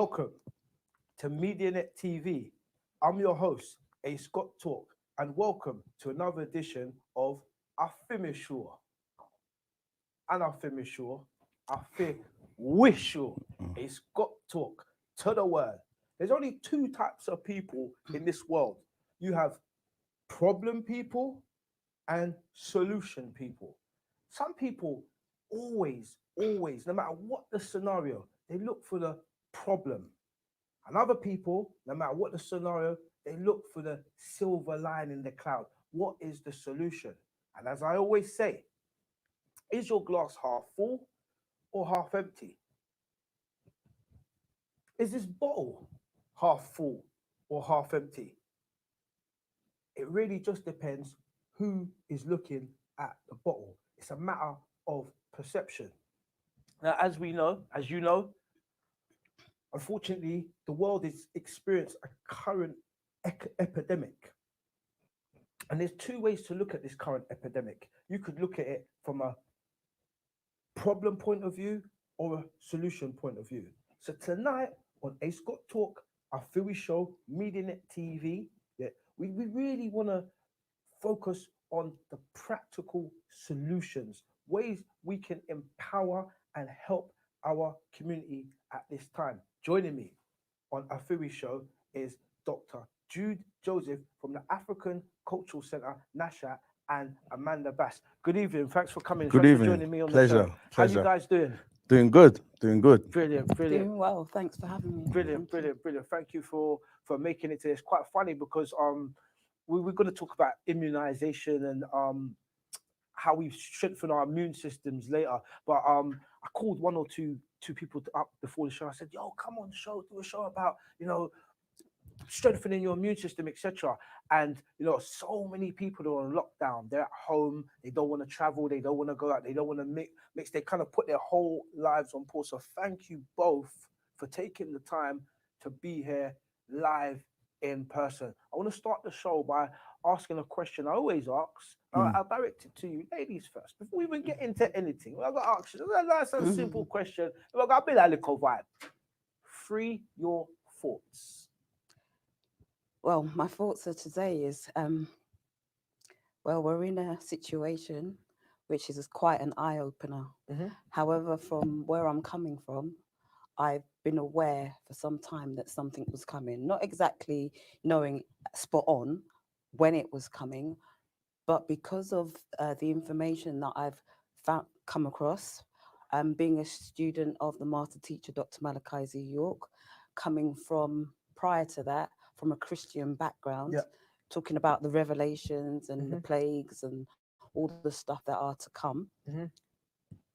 Welcome to MediaNet TV. I'm your host, A Scott Talk, and welcome to another edition of Afimisure. And Afimisure, Afiwisure, A Scott Talk to the world. There's only two types of people in this world. You have problem people and solution people. Some people always, no matter what the scenario, they look for the problem. And other people, no matter what the scenario, they look for the silver line in the cloud. What is the solution? And as I always say, is your glass half full or half empty? Is this bottle half full or half empty? It really just depends who is looking at the bottle. It's a matter of perception. Now, as you know, unfortunately, the world is experiencing a current epidemic. And there's two ways to look at this current epidemic. You could look at it from a problem point of view or a solution point of view. So tonight on A Scott Talk, our Philly show, MediaNet TV, we really want to focus on the practical solutions, ways we can empower and help our community at this time. Joining me on our Philly show is Dr. Jude Joseph from the African Cultural Center, Nash, and Amanda Bass. Good evening. Thanks for coming. Good Thanks evening. for joining me on Pleasure. the show. How you guys doing? Doing good. Brilliant. Doing well. Thanks for having me. Brilliant. Thank you for making it today. It's quite funny because we're going to talk about immunization and how we strengthen our immune systems later. But I called one or two people up before the show. I said, "Yo, come on the show, do a show about strengthening your immune system, etc." And so many people are on lockdown. They're at home. They don't want to travel. They don't want to go out. They don't want to mix. They kind of put their whole lives on pause. So thank you both for taking the time to be here live in person. I want to start the show by asking a question I always ask. I'll direct it to you, ladies first. Before we even get into anything, I've got to ask you a nice and simple question. I've got a bit of a little vibe. Free your thoughts. Well, my thoughts for today is, we're in a situation which is quite an eye-opener. Mm-hmm. However, from where I'm coming from, I've been aware for some time that something was coming. Not exactly knowing spot on when it was coming, but because of the information that I've come across, being a student of the master teacher, Dr. Malachi Z. York, coming from prior to that, from a Christian background, talking about the revelations and the plagues and all the stuff that are to come.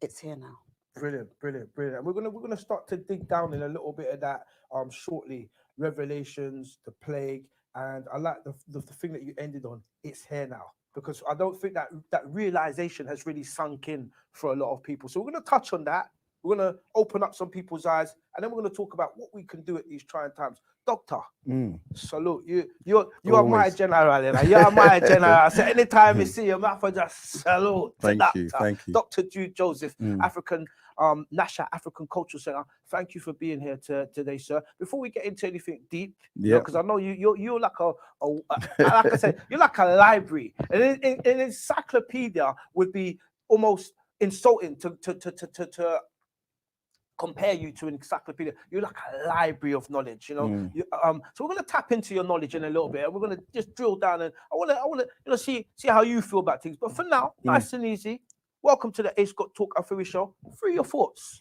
It's here now. Brilliant. And we're gonna start to dig down in a little bit of that shortly. Revelations, the plague, and I like the thing that you ended on. It's here now, because I don't think that realization has really sunk in for a lot of people. So we're gonna touch on that. We're gonna open up some people's eyes, and then we're gonna talk about what we can do at these trying times. Doctor, salute you are my general, you are my general. So anytime you see your mouth, just salute. Thank you. Dr. Jude Joseph, African Nash African Cultural Center. Thank you for being here today, sir. Before we get into anything deep, because I know you're like like I said, you're like a library. And an encyclopedia would be almost insulting to compare you to an encyclopedia. You're like a library of knowledge, so we're going to tap into your knowledge in a little bit, and we're going to just drill down, and I want to see how you feel about things. But for now, nice and easy. Welcome to the A Scott Talk Afri show. Free your thoughts.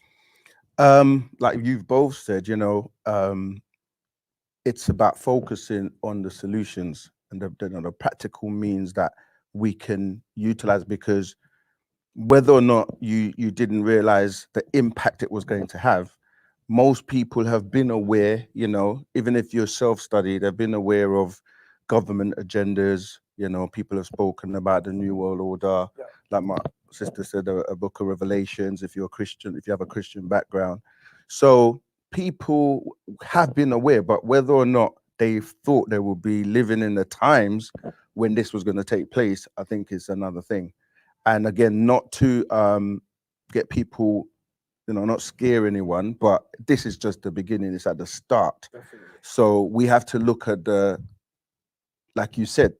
Like you've both said, it's about focusing on the solutions and the practical means that we can utilize, because whether or not you didn't realize the impact it was going to have, most people have been aware, even if you're self-study, they've been aware of government agendas. People have spoken about the New World Order. Like my sister said, a book of Revelations, if you're a Christian, if you have a Christian background. So people have been aware, but whether or not they thought they would be living in the times when this was going to take place, I think is another thing. And again, not to get people not scare anyone, but this is just the beginning. It's at the start. Definitely. So we have to look at like you said,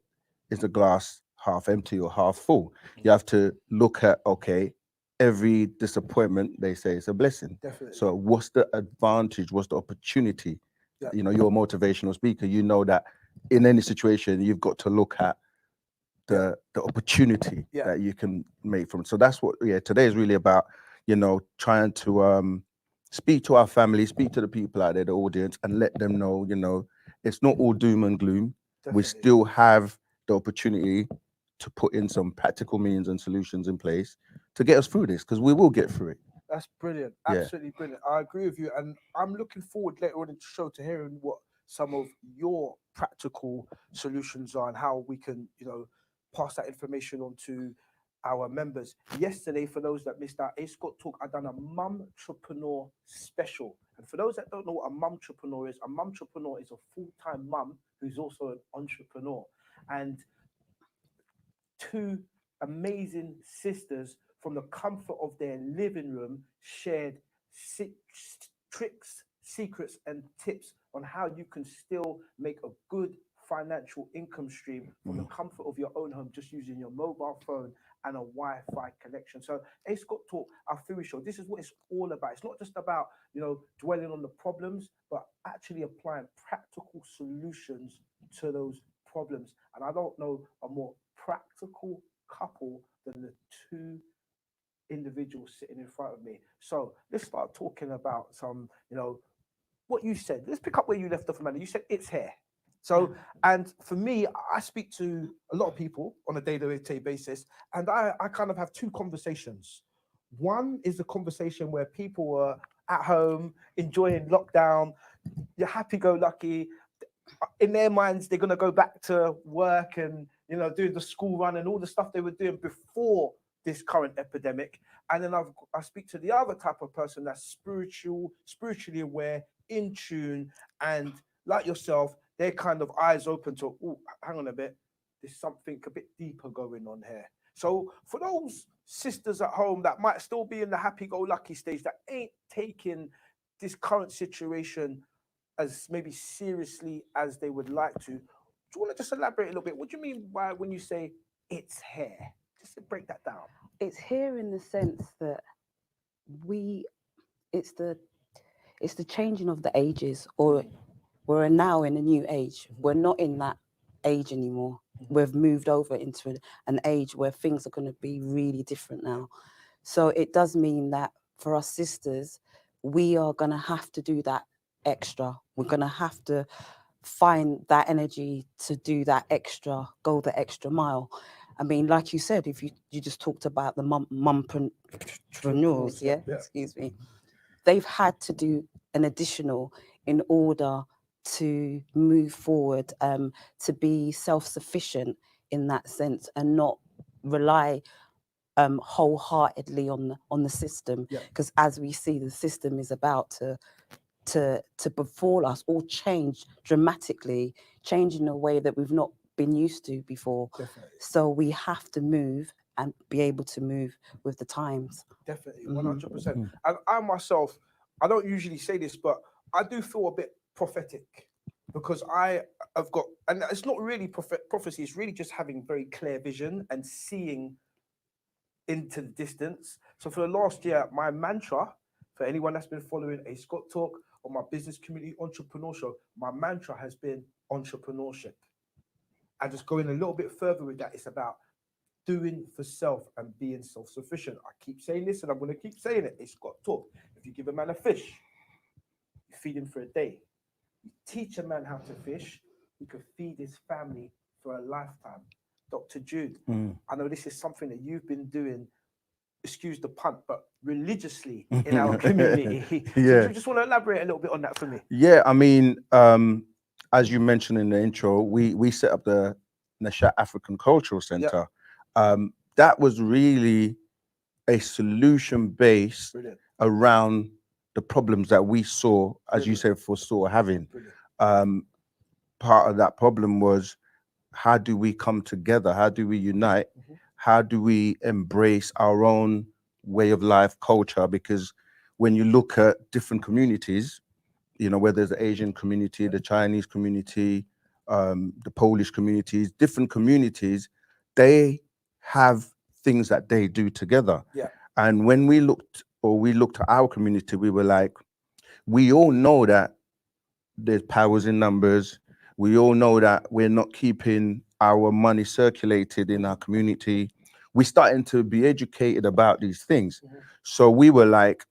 is the glass half empty or half full? You have to look at, okay, every disappointment, they say, is a blessing. Definitely. So what's the advantage? What's the opportunity? Yeah. You're a motivational speaker. You know that in any situation, you've got to look at the opportunity that you can make from it. So that's what, today is really about, trying to speak to our family, speak to the people out there, the audience, and let them know, it's not all doom and gloom. Definitely. We still have the opportunity to put in some practical means and solutions in place to get us through this, because we will get through it. That's brilliant. Yeah. Absolutely brilliant. I agree with you. And I'm looking forward later on in the show to hearing what some of your practical solutions are and how we can, pass that information on to our members. Yesterday, for those that missed out, A Scott Talk, I done a mum-trepreneur special. And for those that don't know what a mum-trepreneur is a full-time mum who's also an entrepreneur. And two amazing sisters from the comfort of their living room shared tricks, secrets, and tips on how you can still make a good financial income stream from the comfort of your own home, just using your mobile phone and a Wi-Fi connection. So A Scott Talk, our theory show, this is what it's all about. It's not just about, dwelling on the problems, but actually applying practical solutions to those problems. And I don't know a more practical couple than the two individuals sitting in front of me. So let's start talking about some, what you said. Let's pick up where you left off, Amanda. You said it's hair. So, and for me, I speak to a lot of people on a day-to-day basis, and I kind of have two conversations. One is the conversation where people are at home enjoying lockdown, you're happy-go-lucky. In their minds, they're going to go back to work and, doing the school run and all the stuff they were doing before this current epidemic. And then I speak to the other type of person that's spiritually aware, in tune, and like yourself, they're kind of eyes open to, oh, hang on a bit, there's something a bit deeper going on here. So for those sisters at home that might still be in the happy-go-lucky stage, that ain't taking this current situation as maybe seriously as they would like to, do you want to just elaborate a little bit? What do you mean by when you say it's here? Just to break that down. It's here in the sense that it's the changing of the ages, or we're now in a new age. We're not in that age anymore. We've moved over into an age where things are going to be really different now. So it does mean that for us sisters, we are going to have to do that extra. We're going to have to find that energy to do that extra, go the extra mile. I mean, like you said, if you just talked about the mumpreneurs, excuse me, they've had to do an additional in order to move forward, to be self-sufficient in that sense, and not rely wholeheartedly on the system, because as we see, the system is about to befall us or change dramatically, change in a way that we've not been used to before. Definitely. So we have to move and be able to move with the times. Definitely, 100%. And I myself, I don't usually say this, but I do feel a bit prophetic, because I have got, and it's not really prophecy, it's really just having very clear vision and seeing into the distance. So for the last year, my mantra, for anyone that's been following A Scott Talk or my business community entrepreneur show, my mantra has been entrepreneurship. And just going a little bit further with that, it's about doing for self and being self-sufficient. I keep saying this and I'm going to keep saying it. A Scott Talk. If you give a man a fish, you feed him for a day. You teach a man how to fish, he could feed his family for a lifetime. Dr. Jude, I know this is something that you've been doing, excuse the pun, but religiously in our community. So you just want to elaborate a little bit on that for me? Yeah, I mean, as you mentioned in the intro, we set up the Nash African Cultural Center. That was really a solution based around the problems that we saw, as you said, foresaw having. Part of that problem was, how do we come together? How do we unite? How do we embrace our own way of life, culture? Because when you look at different communities, you know, whether there's the Asian community, the Chinese community, the Polish communities, different communities, they have things that they do together. Yeah. And when we looked at our community, we were like, we all know that there's powers in numbers. We all know that we're not keeping our money circulated in our community. We're starting to be educated about these things. Mhm. So we were like,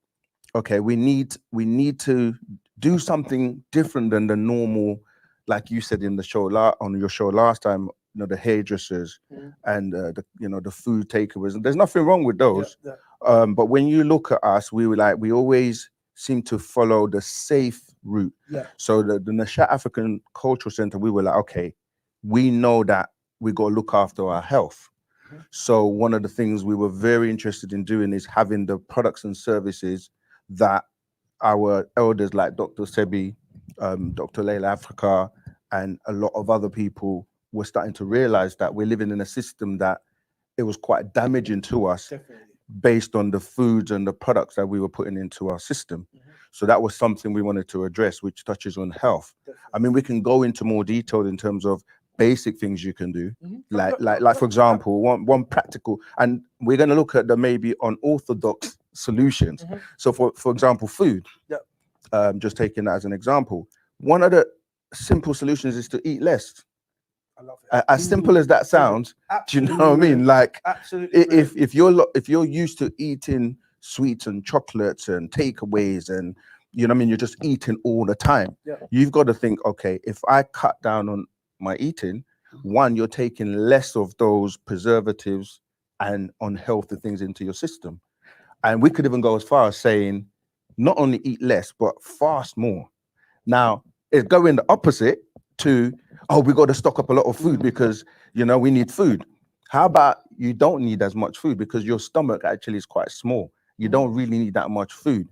okay, we need to do something different than the normal, like you said in the show on your show last time, you know, the hairdressers Mhm. and the food takeaways. And there's nothing wrong with those. Yeah. But when you look at us, we were like, we always seem to follow the safe route. Yeah. So the Nash African Cultural Center, we were like, okay, we know that we got to look after our health. Mhm. So one of the things we were very interested in doing is having the products and services that our elders like Dr. Sebi, Dr. Layla Africa, and a lot of other people were starting to realize that we're living in a system that it was quite damaging to us Definitely. based on the foods and the products that we were putting into our system. Mhm. So that was something we wanted to address, which touches on health. Definitely. I mean, we can go into more detail in terms of basic things you can do. Mhm. Like for example, one practical, and we're going to look at the maybe unorthodox solutions. Mhm. So for example, food. Yep. Just taking that as an example, one of the simple solutions is to eat less. I love it. As simple as that sounds, do you know what I mean? Like, Absolutely. if you're used to eating sweets and chocolates and takeaways and you know what I mean, you're just eating all the time. Yeah. You've got to think, okay, if I cut down on my eating, one, you're taking less of those preservatives and unhealthy things into your system. And we could even go as far as saying, not only eat less, but fast more. Now, it's going the opposite to, oh, we got to stock up a lot of food because, you know, we need food. How about you don't need as much food because your stomach actually is quite small. You don't really need that much food.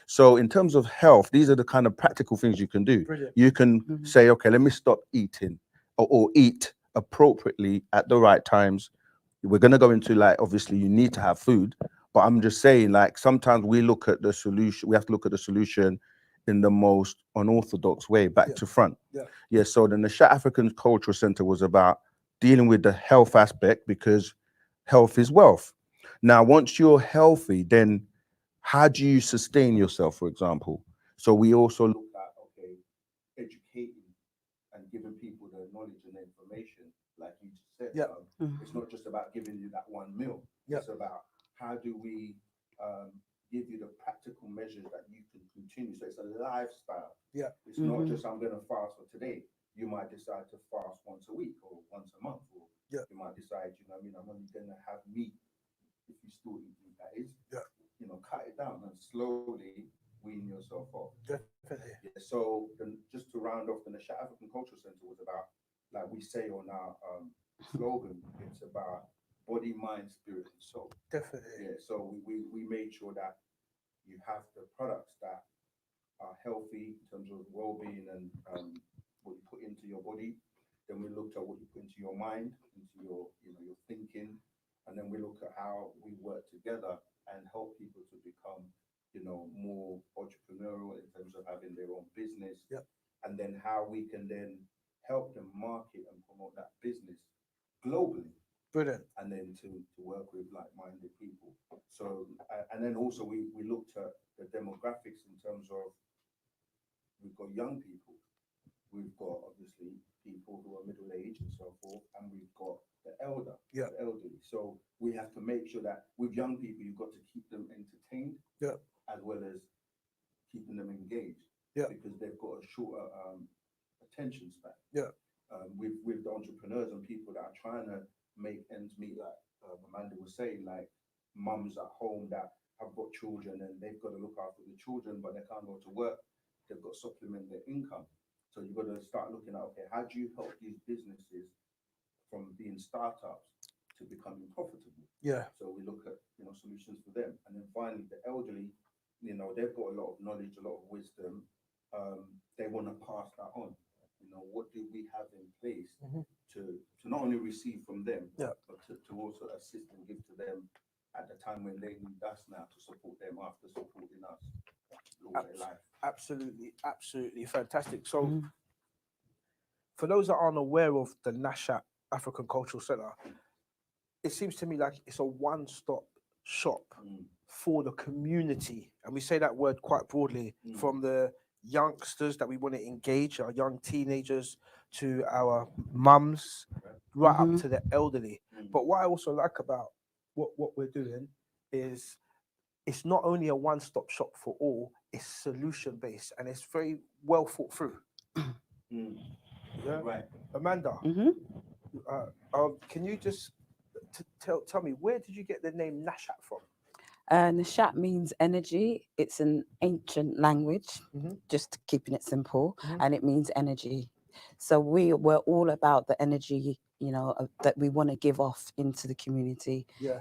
So in terms of health, these are the kind of practical things you can do. Brilliant. You can say, okay, let me stop eating or eat appropriately at the right times. We're going to go into like, obviously you need to have food, but I'm just saying like sometimes we look at the solution, we have to look at the solution in the most unorthodox way, back to front. Yeah. So the Nash African Cultural Center was about dealing with the health aspect because health is wealth. Now, once you're healthy, then how do you sustain yourself, for example? So we also look at, okay, educating and giving people the knowledge and information, like you just said. Yeah. It's not just about giving you that one meal. Yeah. It's about how do we give you the practical measures that you can continue. So it's a lifestyle. Yeah. It's not just I'm going to fast for today. You might decide to fast once a week or once a month, or Yeah. you might decide, you know, what I mean, I'm only going to have meat if you still eat meat. That is, Yeah. you know, cut it down and slowly wean yourself off. Definitely. Yeah. So just to round off, the Nash African Cultural Center was about, like we say on our slogan, it's about body, mind, spirit, and soul. Definitely. Yeah. So we made sure that you have the products that are healthy in terms of well-being and what you put into your body. Then we looked at what you put into your mind, into your, you know, your thinking, and then we look at how we work together and help people to become, you know, more entrepreneurial in terms of having their own business. Yep. And then how we can then help them market and promote that business globally. Brilliant. And then to work with like-minded people. So and then also we looked at the demographics in terms of we've got young people, we've got obviously people who are middle-aged and so forth, and we've got the elderly. So we have to make sure that with young people you've got to keep them entertained, as well as keeping them engaged, because they've got a shorter attention span. With the entrepreneurs and people that are trying to make ends meet, like Amanda was saying, like mums at home that have got children and they've got to look after the children, but they can't go to work. They've got to supplement their income. So you've got to start looking at, okay, how do you help these businesses from being startups to becoming profitable? Yeah. So we look at, you know, solutions for them. And then finally, the elderly, you know, they've got a lot of knowledge, a lot of wisdom. They want to pass that on. You know, what do we have in place to not only receive from them, but to also assist and give to them at the time when they need us now to support them after supporting us all their life. Absolutely, absolutely fantastic. So, Mhm. for those that aren't aware of the Nash African Cultural Centre, it seems to me like it's a one-stop shop for the community, and we say that word quite broadly, from the youngsters that we want to engage, our young teenagers, to our mums, right up to the elderly. But what I also like about what we're doing is it's not only a one-stop shop for all, it's solution-based and it's very well thought through. Yeah, Right. Amanda, Mhm. can you just tell me, where did you get the name Nashat from? Nashat means energy. It's an ancient language, just keeping it simple, and it means energy. So we're all about the energy, that we want to give off into the community. Yeah.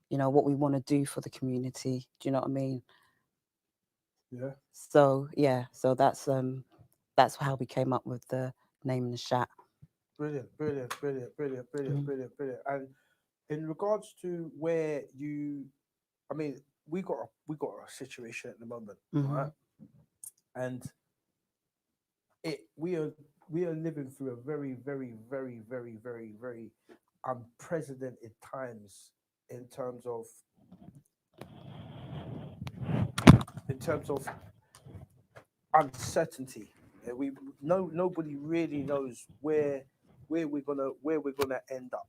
What we want to do for the community. Do you know what I mean? Yeah. So so that's how we came up with the name Nashat. Brilliant. And in regards to where I mean, we got a situation at the moment, right? And we are living through a very, very, very, very, very, very unprecedented times in terms of uncertainty. Nobody really knows where we're gonna end up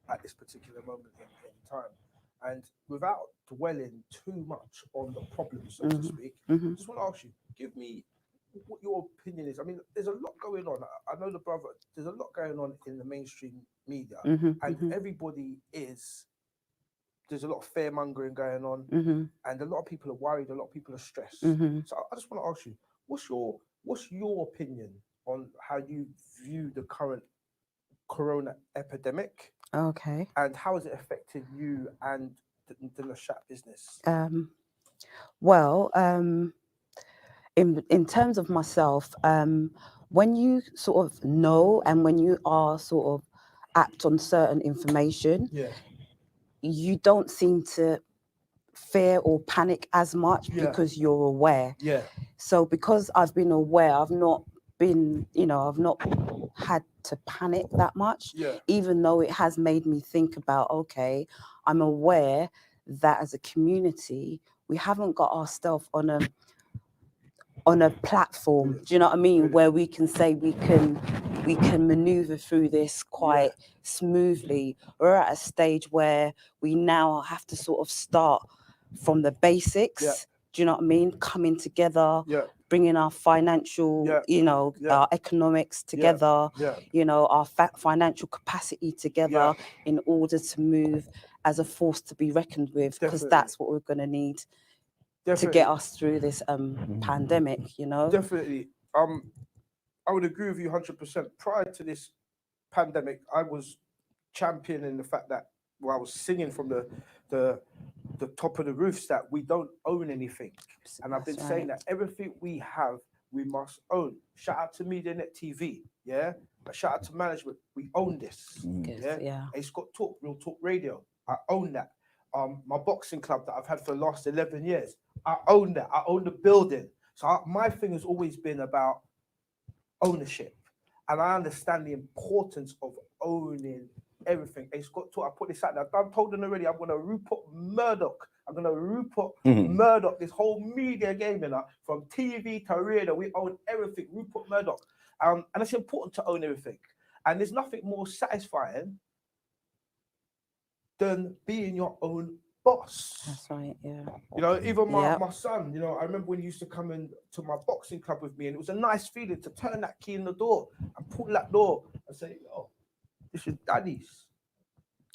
at this particular moment in time. And without dwelling too much on the problem, so to speak, I just want to ask you, give me what your opinion is. I mean, there's a lot going on. I know there's a lot going on in the mainstream media, and there's a lot of fear mongering going on, and a lot of people are worried, a lot of people are stressed. So I just want to ask you, what's your opinion on how you view the current corona epidemic? Okay. And how has it affected you and the Nashat business? Well, in terms of myself, when you sort of know and when you are sort of apt on certain information, you don't seem to fear or panic as much because you're aware. Yeah. So because I've been aware, I've not had to panic that much, even though it has made me think about, okay, I'm aware that as a community, we haven't got ourselves on a platform, do you know what I mean, where we can say we can maneuver through this quite smoothly. We're at a stage where we now have to sort of start from the basics. Do you know what I mean? Coming together, bringing our financial, our economics together, our financial capacity together in order to move as a force to be reckoned with, because that's what we're going to need to get us through this pandemic, Definitely. I would agree with you 100%. Prior to this pandemic, I was championing the fact that, I was singing from the top of the roofs that we don't own anything. And I've been saying that everything we have, we must own. Shout out to MediaNet TV, but shout out to management. We own this. It's got Talk, Real Talk Radio. I own that. My boxing club that I've had for the last 11 years, I own that. I own the building. So my thing has always been about ownership. And I understand the importance of owning everything. It's got to, I put this out there. I've told them already, I'm going to Rupert Murdoch. I'm going to Rupert Murdoch this whole media game, from TV to radio. We own everything. Rupert Murdoch. And it's important to own everything. And there's nothing more satisfying than being your own boss. That's right, yeah. Even my son, I remember when he used to come in to my boxing club with me, and it was a nice feeling to turn that key in the door and pull that door and say, "Oh, this is Daddy's."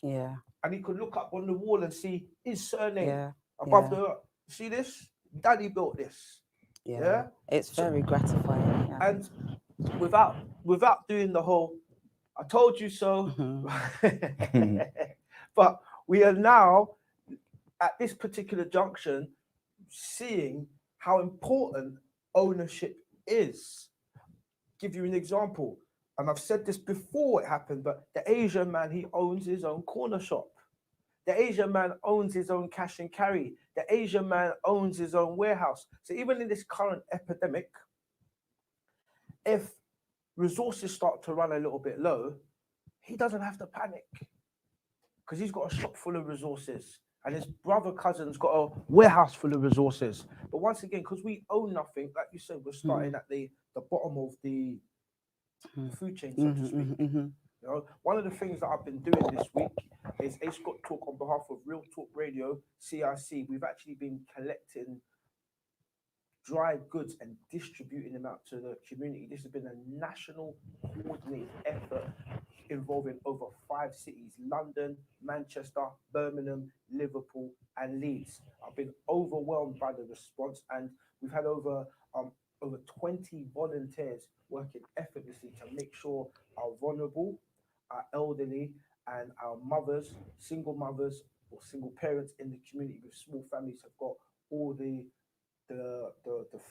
Yeah. And he could look up on the wall and see his surname above the. See this? Daddy built this. Yeah. It's very gratifying. Yeah. And without doing the whole, I told you so. But we are now at this particular junction seeing how important ownership is. Give you an example, and I've said this before it happened, but the Asian man, he owns his own corner shop. The Asian man owns his own cash and carry. The Asian man owns his own warehouse. So even in this current epidemic, if resources start to run a little bit low, he doesn't have to panic because he's got a shop full of resources and his brother cousin's got a warehouse full of resources. But once again, because we own nothing, like you said, we're starting at the bottom of the food chain, so to speak. You know, one of the things that I've been doing this week is Ace Got Talk on behalf of Real Talk Radio, CIC. We've actually been collecting dry goods and distributing them out to the community. This has been a national coordinated effort involving over 5 cities: London, Manchester, Birmingham, Liverpool, and Leeds. I've been overwhelmed by the response, and we've had over 20 volunteers working effortlessly to make sure our vulnerable, our elderly, and our mothers, single mothers or single parents in the community with small families have got all the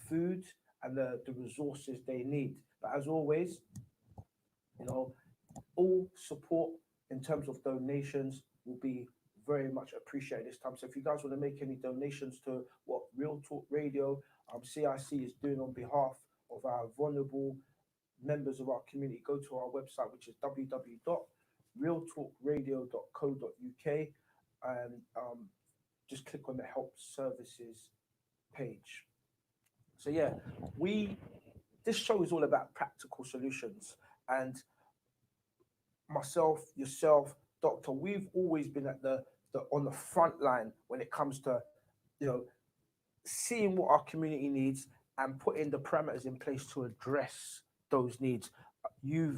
food and the resources they need. But as always, you know, all support in terms of donations will be very much appreciated this time. So if you guys want to make any donations to what Real Talk Radio, CIC is doing on behalf of our vulnerable members of our community, go to our website, which is www.realtalkradio.co.uk, and just click on the help services page. So yeah, this show is all about practical solutions, and myself, yourself, Doctor, we've always been at the on the front line when it comes to, you know, seeing what our community needs and putting the parameters in place to address those needs. You've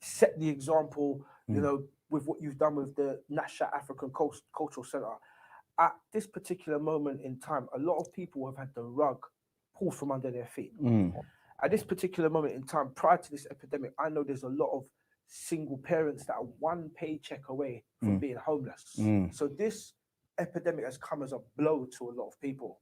set the example, you know, with what you've done with the Nash African Cultural Center. At this particular moment in time, a lot of people have had the rug pulled from under their feet. At this particular moment in time, prior to this epidemic, I know there's a lot of single parents that are one paycheck away from being homeless. So this epidemic has come as a blow to a lot of people.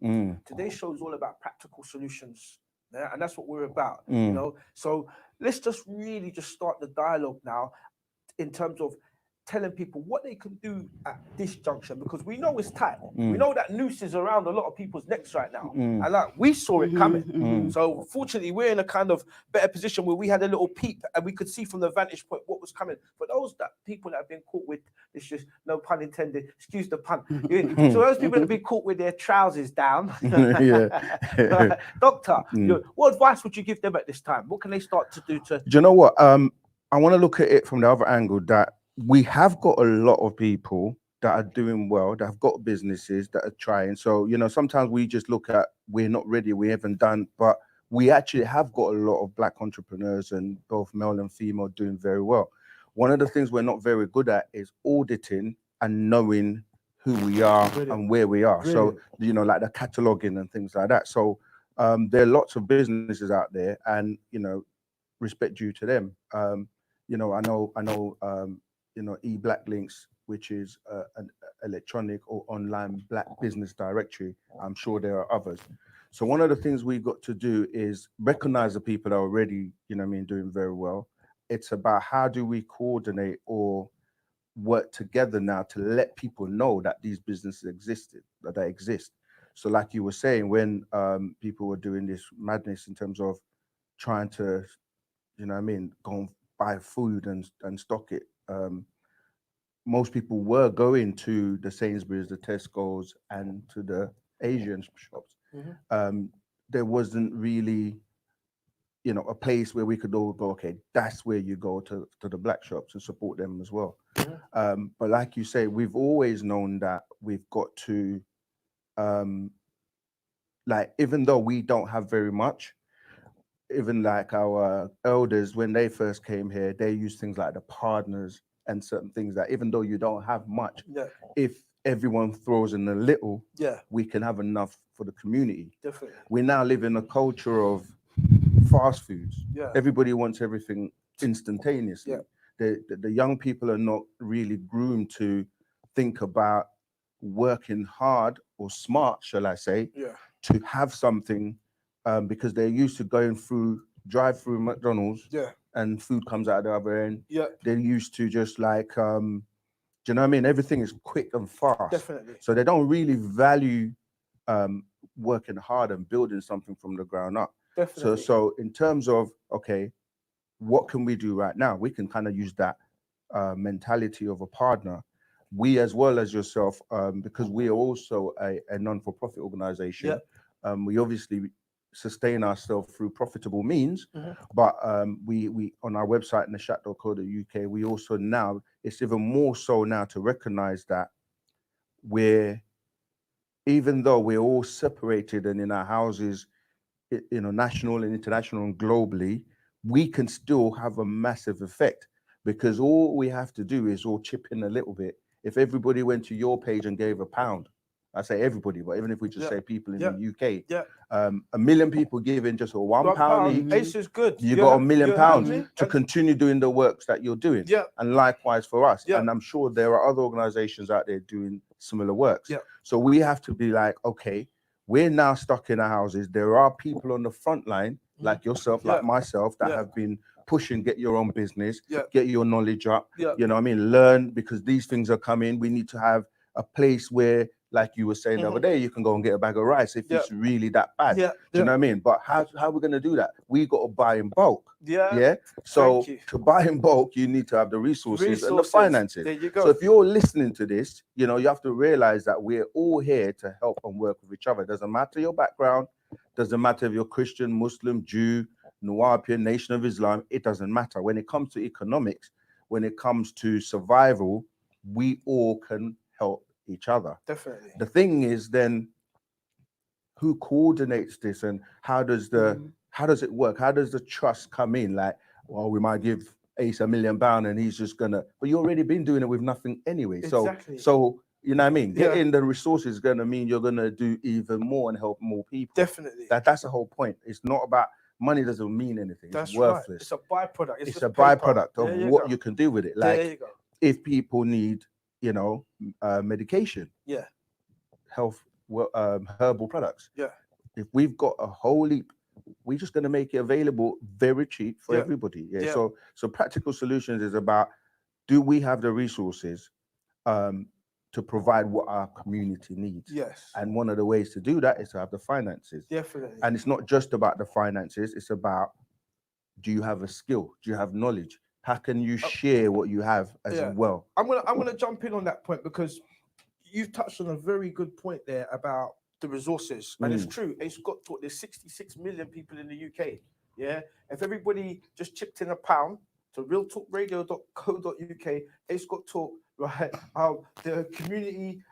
Today's show is all about practical solutions, yeah? And that's what we're about, you know. So let's just really just start the dialogue now in terms of telling people what they can do at this junction, because we know it's tight. We know that noose is around a lot of people's necks right now, and like we saw it coming. So fortunately, we're in a kind of better position where we had a little peep and we could see from the vantage point what was coming. For those people that have been caught with this, just no pun intended, excuse the pun. So those people that have been caught with their trousers down, Doctor, what advice would you give them at this time? What can they start to do to? Do you know what? I want to look at it from the other angle, that we have got a lot of people that are doing well, that have got businesses that are trying. So, you know, sometimes we just look at, we're not ready, we haven't done, but we actually have got a lot of Black entrepreneurs, and both male and female, doing very well. One of the things we're not very good at is auditing and knowing who we are and where we are. So, you know, like the cataloging and things like that. So there are lots of businesses out there, and, you know, respect due to them. You know, I know, you know, eBlack Links, which is an electronic or online Black business directory. I'm sure there are others. So one of the things we've got to do is recognize the people that are already, you know what I mean, doing very well. It's about how do we coordinate or work together now to let people know that these businesses existed, that they exist. So like you were saying, when people were doing this madness in terms of trying to, you know what I mean, go and buy food and stock it, most people were going to the Sainsbury's, the Tesco's, and to the Asian shops. There wasn't really, you know, a place where we could all go, okay, that's where you go to the Black shops and support them as well. But like you say, we've always known that we've got to, like, even though we don't have very much, even like our elders, when they first came here, they used things like the partners and certain things that even though you don't have much, if everyone throws in a little, we can have enough for the community. Definitely. We now live in a culture of fast foods. Everybody wants everything instantaneously. The young people are not really groomed to think about working hard or smart, shall I say, to have something, because they're used to going through drive-through McDonald's and food comes out the other end. They're used to just like Do you know what I mean? Everything is quick and fast. Definitely. So they don't really value working hard and building something from the ground up. Definitely. So in terms of, okay, what can we do right now? We can kind of use that mentality of a partner. We, as well as yourself, because we are also a non-for-profit organization, we obviously sustain ourselves through profitable means, but we on our website, nashat.co.uk, we also now, it's even more so now to recognize that even though we're all separated and in our houses, national and international and globally, we can still have a massive effect, because all we have to do is all chip in a little bit. If everybody went to your page and gave £1, I say everybody, but even if we just say people in the UK, 1 million people giving just a £1 each, Ace is good. you got £1 million me? to continue doing the works that you're doing. And likewise for us. And I'm sure there are other organizations out there doing similar works. So we have to be like, okay, we're now stuck in our houses. There are people on the front line, like yourself, like myself, that have been pushing, get your own business, get your knowledge up, you know what I mean? Learn, because these things are coming. We need to have a place where, like you were saying the other day, you can go and get a bag of rice if it's really that bad. Do you know what I mean? But how are we going to do that? We got to buy in bulk. So to buy in bulk, you need to have the resources and the finances. There you go. So if you're listening to this, you have to realize that we're all here to help and work with each other. It doesn't matter your background. Doesn't matter if you're Christian, Muslim, Jew, Nuwapian, Nation of Islam. It doesn't matter. When it comes to economics, when it comes to survival, we all can help each other. Definitely. The thing is then, who coordinates this, and how does it work? How does the trust come in? Like, well, we might give Ace £1 million and he's just gonna, but you already been doing it with nothing anyway. Exactly. So you know what I mean? Getting the resources is gonna mean you're gonna do even more and help more people. Definitely. That's the whole point. It's not about money. Doesn't mean anything. That's it's worthless. Right. It's a byproduct. It's a byproduct of what you can do with it. Like, there you go. If people need, medication, health, herbal products, if we've got a whole heap, we're just going to make it available very cheap for everybody. So practical solutions is about, do we have the resources to provide what our community needs? Yes. And one of the ways to do that is to have the finances. Definitely. And it's not just about the finances. It's about, do you have a skill? Do you have knowledge? How can you share what you have as well? I'm gonna jump in on that point, because you've touched on a very good point there about the resources, and it's true. It's got taught. There's 66 million people in the UK. Yeah, if everybody just chipped in £1 to realtalkradio.co.uk, it's got taught, right? The community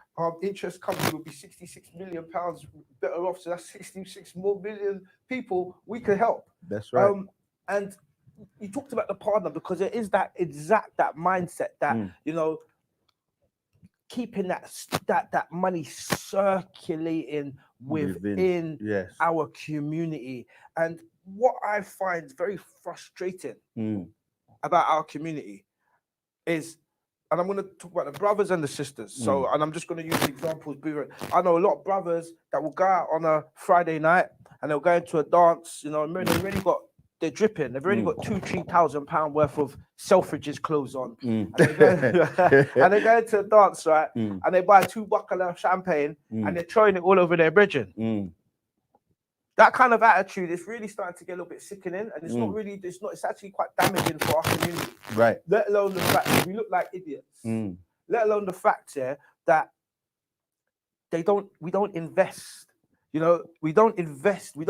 interest company would be £66 million better off. So that's 66 more million people we can help. That's right. And you talked about the partner, because there is that mindset that keeping that money circulating within our community. And what I find very frustrating about our community is, and I'm going to talk about the brothers and the sisters. So, and I'm just going to use examples. I know a lot of brothers that will go out on a Friday night and they'll go into a dance, and they're dripping. They've already got £2,000-3,000 worth of Selfridges clothes on. And they go into a dance, right? And they buy 2 buckle of champagne and they're throwing it all over their brethren. That kind of attitude is really starting to get a little bit sickening, and it's actually quite damaging for our community. Right. Let alone the fact that we look like idiots. Let alone the fact that we don't invest. We don't invest. We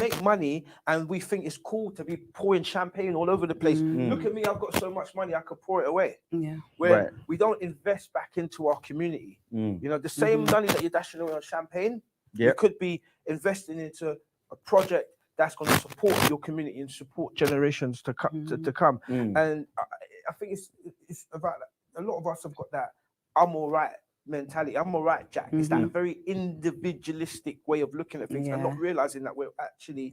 make money, and we think it's cool to be pouring champagne all over the place. Look at me, I've got so much money, I could pour it away. Where we don't invest back into our community. The same money that you're dashing away on champagne, you could be investing into a project that's going to support your community and support generations to come. And I think it's about that. A lot of us have got that I'm all right mentality. I'm all right, Jack. It's that very individualistic way of looking at things and not realizing that we're actually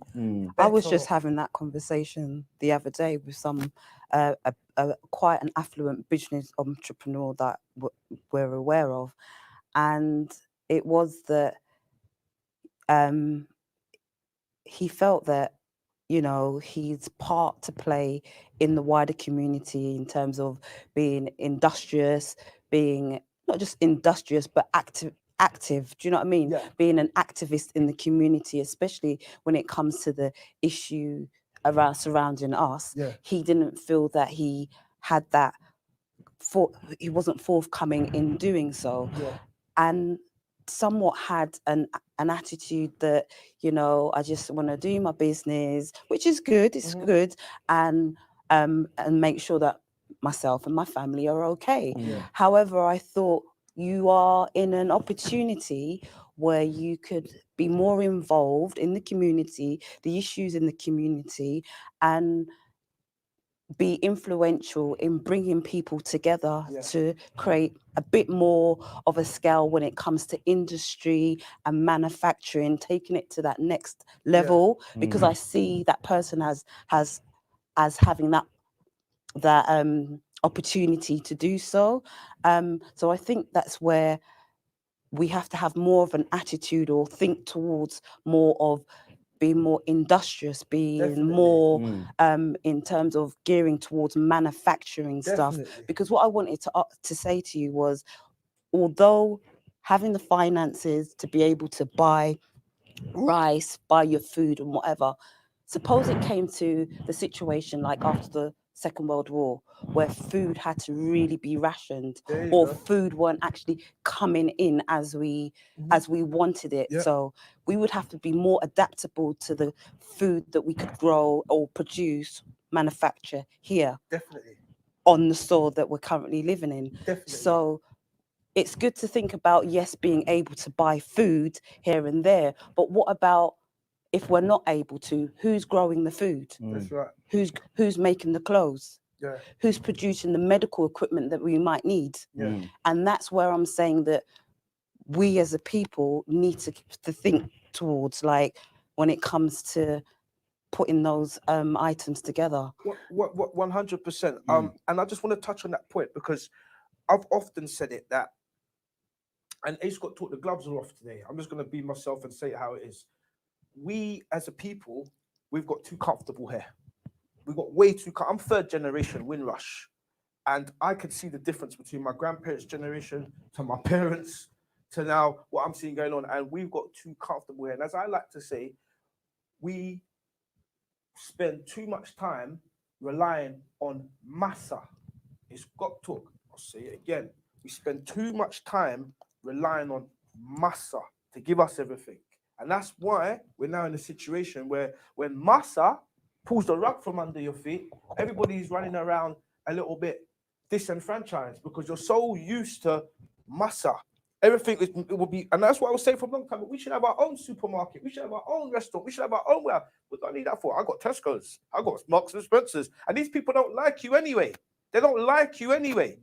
I was just having that conversation the other day with some quite an affluent business entrepreneur that we're aware of, and it was that he felt that he's part to play in the wider community in terms of being industrious, being not just industrious but active. Do you know what I mean? Yeah. Being an activist in the community, especially when it comes to the issue around surrounding us. Yeah. He didn't feel that he had that he wasn't forthcoming in doing so. Yeah. And somewhat had an attitude that, you know, I just want to do my business, which is good, it's good, and make sure that myself and my family are okay. Yeah. However, I thought you are in an opportunity where you could be more involved in the community, the issues in the community, and be influential in bringing people together Yeah. to create a bit more of a scale when it comes to industry and manufacturing, taking it to that next level, because I see that person as having that opportunity to do so. So I think that's where we have to have more of an attitude or think towards more of being more industrious, being Definitely. more in terms of gearing towards manufacturing stuff. Definitely. Because what I wanted to say to you was, although having the finances to be able to buy rice, buy your food and whatever, suppose it came to the situation like after the Second World War, where food had to really be rationed, There you or go. food weren't actually coming in as we wanted it. Yeah. So we would have to be more adaptable to the food that we could grow or produce, manufacture here Definitely. on the soil that we're currently living in. Definitely. So it's good to think about, yes, being able to buy food here and there, but what about if we're not able to? Who's growing the food? That's right. Who's making the clothes? Yeah. Who's producing the medical equipment that we might need? Yeah. And that's where I'm saying that we as a people need to think towards, like, when it comes to putting those items together. What 100%. And I just want to touch on that point because I've often said it that, and Ace got taught the gloves are off today. I'm just going to be myself and say it how it is. We as a people, we've got too comfortable here. We've got way too. I'm third generation Windrush, and I could see the difference between my grandparents' generation to my parents to now what I'm seeing going on, and we've got too comfortable here. And as I like to say, we spend too much time relying on massa. It's got talk. I'll say it again. We spend too much time relying on massa to give us everything. And that's why we're now in a situation where when massa pulls the rug from under your feet, everybody's running around a little bit disenfranchised because you're so used to massa. Everything it will be, and that's what I was saying for a long time. We should have our own supermarket. We should have our own restaurant. We should have our own well. What do I need that for? I got Tesco's. I got Marks and Spencer's. And these people don't like you anyway. They don't like you anyway.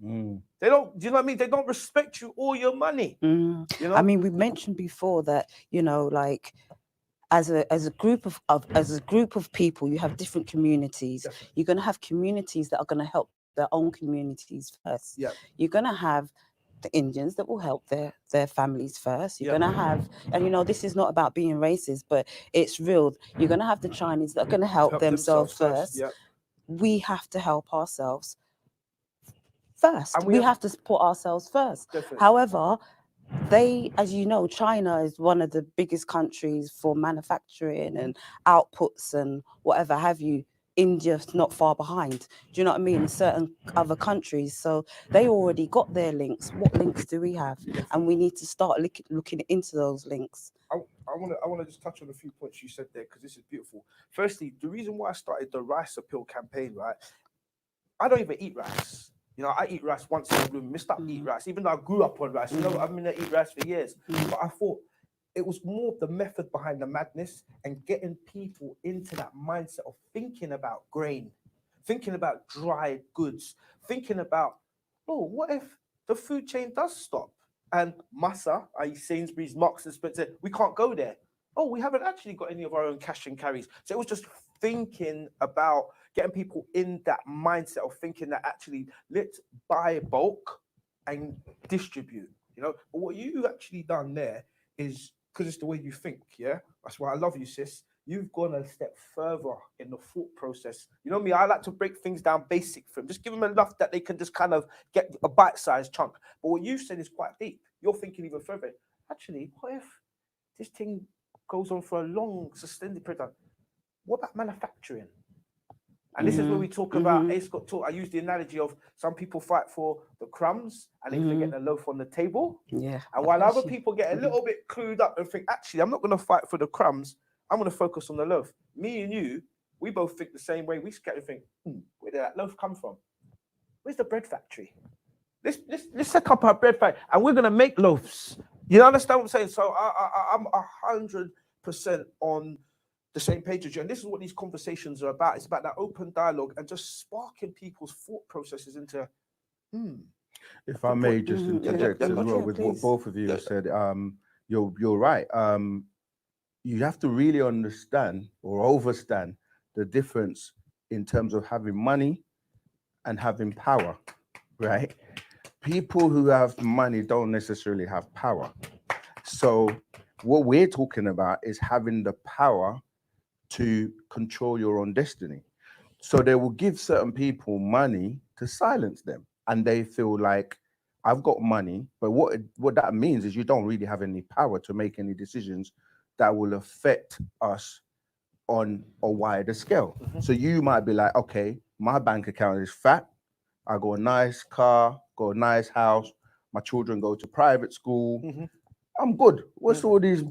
They don't, do you know what I mean? They don't respect you or your money. You know? I mean, we mentioned before that, you know, like as a group of people, you have different communities. Definitely. You're gonna have communities that are gonna help their own communities first. Yeah. You're gonna have the Indians that will help their families first. You're gonna have, and you know, this is not about being racist, but it's real. You're gonna have the Chinese that are gonna help themselves first. Yeah. We have to help ourselves first. And We have to support ourselves first. Definitely. However, they, as you know, China is one of the biggest countries for manufacturing and outputs and whatever have you. India's not far behind. Do you know what I mean? Certain other countries, so they already got their links. What links do we have? And we need to start looking into those links. I want to just touch on a few points you said there because this is beautiful. Firstly, the reason why I started the rice appeal campaign, right? I don't even eat rice. You know, I eat rice once in a blue. Missed out eat rice, even though I grew up on rice. You know, I've been to eat rice for years. But I thought it was more the method behind the madness and getting people into that mindset of thinking about grain, thinking about dried goods, thinking about, oh, what if the food chain does stop? And massa, i.e. Sainsbury's, Marks and Spencer, we can't go there. Oh, we haven't actually got any of our own cash and carries. So it was just thinking about getting people in that mindset of thinking that actually let's buy bulk and distribute, you know. But what you actually done there is, because it's the way you think, yeah? That's why I love you, sis. you've gone a step further in the thought process. You know me, I like to break things down basic for them, just give them enough that they can just kind of get a bite-sized chunk. But what you said is quite deep. You're thinking even further. Actually, what if this thing goes on for a long, sustained period of time? What about manufacturing? And this is where we talk about, it's got talk, I use the analogy of some people fight for the crumbs and they forget the loaf on the table. Yeah. And while other people get a little bit clued up and think, actually, I'm not going to fight for the crumbs, I'm going to focus on the loaf. Me and you, we both think the same way. We scared to think, where did that loaf come from? Where's the bread factory? Let's set up our bread factory and we're going to make loaves. You understand what I'm saying? So I'm 100% on the same page as you. And this is what these conversations are about. It's about that open dialogue and just sparking people's thought processes into, If I may just interject as well with what both of you have said, you're right. You have to really understand or understand the difference in terms of having money and having power, right? People who have money don't necessarily have power. So what we're talking about is having the power to control your own destiny. So they will give certain people money to silence them, and they feel like I've got money, but what that means is you don't really have any power to make any decisions that will affect us on a wider scale. So you might be like, okay, my bank account is fat. I got a nice car, got a nice house. My children go to private school. I'm good. What's all these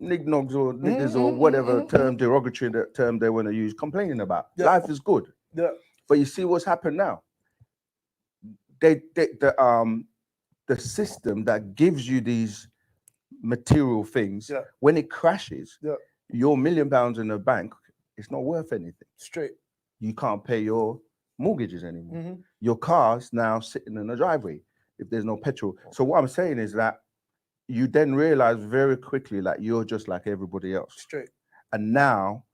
nignogs or niggas or whatever term, derogatory term they want to use, complaining about? Life is good. But you see what's happened now? The system that gives you these material things, when it crashes, your £1 million in the bank, it's not worth anything. straight. You can't pay your mortgages anymore. Your car's now sitting in the driveway if there's no petrol. So what I'm saying is that you then realize very quickly like you're just like everybody else. Straight. And now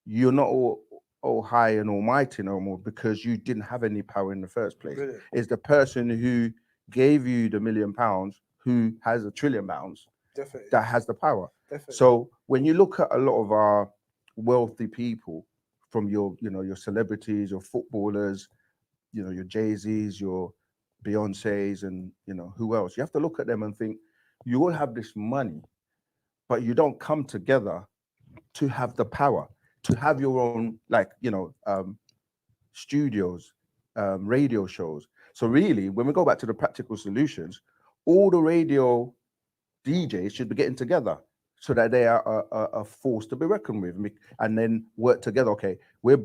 you're not all high and almighty no more because you didn't have any power in the first place. Brilliant. It's the person who gave you the £1 million who has £1 trillion Definitely. that has the power. Definitely. So when you look at a lot of our wealthy people, from your celebrities, your footballers, your Jay-Z's, your Beyonce's, and who else, you have to look at them and think, you all have this money, but you don't come together to have the power, to have your own, like, studios, radio shows. So really, when we go back to the practical solutions, all the radio DJs should be getting together so that they are a force to be reckoned with, and then work together. Okay, we're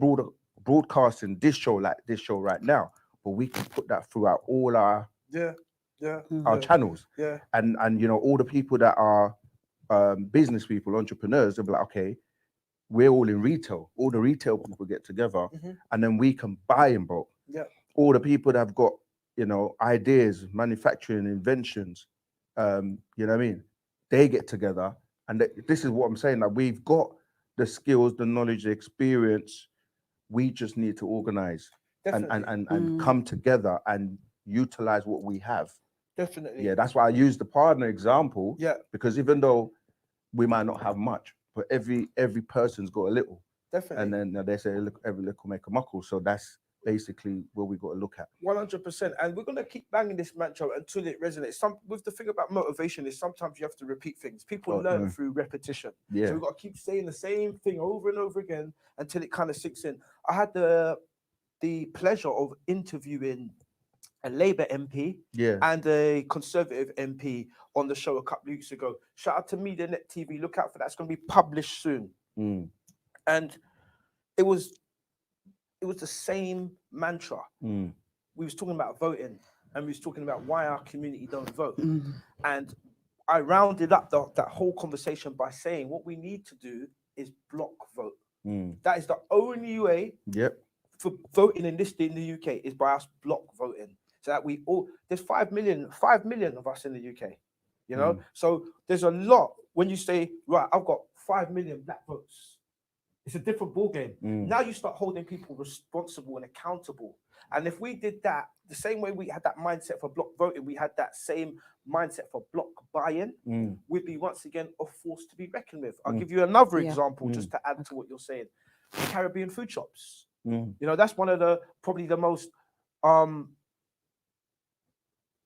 broadcasting this show like this show right now, but we can put that throughout all our channels. And all the people that are business people, entrepreneurs, they'll be like, okay, we're all in retail. All the retail people get together, and then we can buy in bulk. All the people that have got ideas, manufacturing, inventions, you know what I mean? They get together, and this is what I'm saying. Like, we've got the skills, the knowledge, the experience. We just need to organize and come together and utilize what we have. Definitely. Yeah, that's why I use the partner example. Yeah, because even though we might not have much, but every person's got a little. Definitely. And then they say, look, every little make a muckle. So that's basically what we got to look at. 100%. And we're going to keep banging this mantra until it resonates. With the thing about motivation is sometimes you have to repeat things. People learn through repetition. Yeah. So we've got to keep saying the same thing over and over again until it kind of sinks in. I had the pleasure of interviewing a Labour MP and a Conservative MP on the show a couple of weeks ago. Shout out to MediaNet TV. Look out for that. It's going to be published soon. And it was the same mantra. We was talking about voting, and we was talking about why our community don't vote. And I rounded up that whole conversation by saying what we need to do is block vote. That is the only way for voting in the UK is by us block voting. So that we all, there's 5 million of us in the UK, So there's a lot when you say, right, I've got 5 million black votes. It's a different ball game. Mm. Now you start holding people responsible and accountable. And if we did that, the same way we had that mindset for block voting, we had that same mindset for block buying, we'd be once again a force to be reckoned with. I'll give you another example just to add to what you're saying. Caribbean food shops. You know, that's one of the probably the most